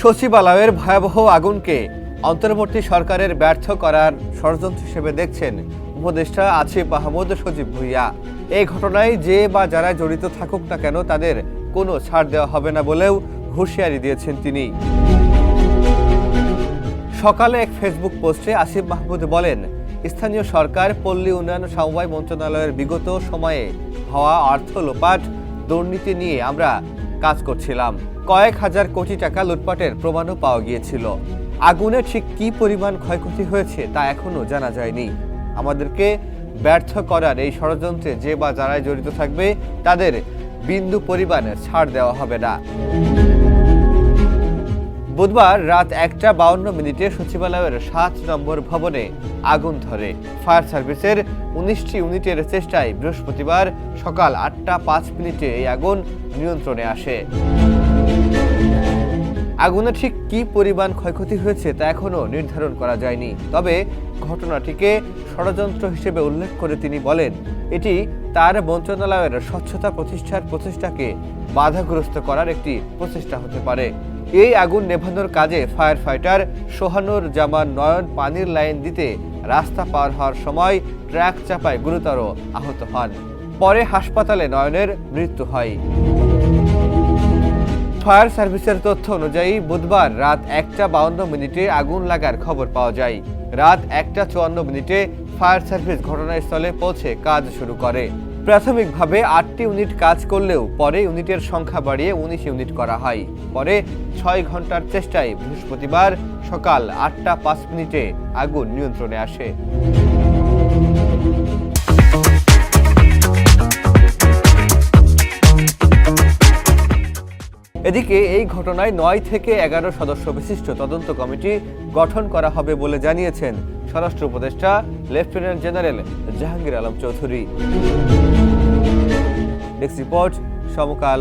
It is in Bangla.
সচিবালয়ের ভয়াবহ আগুনকে অন্তর্বর্তী সরকারের ব্যর্থ করার ষড়যন্ত্র হিসেবে দেখছেন উপদেষ্টা আসিফ মাহমুদ সজীব ভুঁইয়া। এই ঘটনায় যে বা যারা জড়িত থাকুক না কেন তাদের কোনো ছাড় দেওয়া হবে না বলেও হুঁশিয়ারি দিয়েছেন তিনি। সকালে এক ফেসবুক পোস্টে আসিফ মাহমুদ বলেন, স্থানীয় সরকার পল্লী উন্নয়ন সমবায় মন্ত্রণালয়ের বিগত সময়ে হওয়া অর্থ লোপাট দুর্নীতি নিয়ে আমরা কাজ করছিলাম। কয়েক হাজার কোটি টাকা লুটপাটের প্রমাণও পাওয়া গিয়েছিল। আগুনে ঠিক কী পরিমাণ ক্ষয়ক্ষতি হয়েছে তা এখনো জানা যায়নি। আমাদেরকে ব্যর্থ করার এই ষড়যন্ত্রে যে বা যারাই জড়িত থাকবে তাদের বিন্দু পরিমাণ ছাড় দেওয়া হবে না। বুধবার রাত 1:52 সচিবালয়ের 7 নম্বর ভবনে আগুন ধরে। ফায়ার সার্ভিসের 19টি ইউনিটের চেষ্টায় বৃহস্পতিবার সকাল 8:05 এই আগুন নিয়ন্ত্রণে আসে। আগুনে ঠিক কী পরিমাণ ক্ষয়ক্ষতি হয়েছে তা এখনো নির্ধারণ করা যায়নি। তবে ঘটনাটিকে ষড়যন্ত্র হিসেবে উল্লেখ করে তিনি বলেন, এটি তার মন্ত্রণালয়ের স্বচ্ছতা প্রতিষ্ঠার প্রচেষ্টাকে বাধাগ্রস্ত করার একটি প্রচেষ্টা হতে পারে। এই আগুন নেভানোর কাজে ফায়ার ফাইটার সোহানুর জামান নয়ন পানির লাইন দিতে রাস্তা পার হওয়ার সময় ট্রাক চাপায় গুরুতর আহত হন। পরে হাসপাতালে নয়নের মৃত্যু হয়। ফায়ার সার্ভিসের তথ্য অনুযায়ী বুধবার রাত 1:52 আগুন লাগার খবর পাওয়া যায়। রাত 1:54 ফায়ার সার্ভিস ঘটনাস্থলে পৌঁছে কাজ শুরু করে। প্রাথমিকভাবে 8টি ইউনিট কাজ করলেও পরে ইউনিটের সংখ্যা বাড়িয়ে 19 ইউনিট করা হয়। পরে 6 ঘন্টার চেষ্টায় বৃহস্পতিবার সকাল 8:05 আগুন নিয়ন্ত্রণে আসে। এদিকে এই ঘটনায় 9 থেকে 11 সদস্য বিশিষ্ট তদন্ত কমিটি গঠন করা হবে বলে জানিয়েছেন স্বরাষ্ট্র উপদেষ্টা lieutenant general Jahangir Alam Chowdhury. Desk report, সমকাল।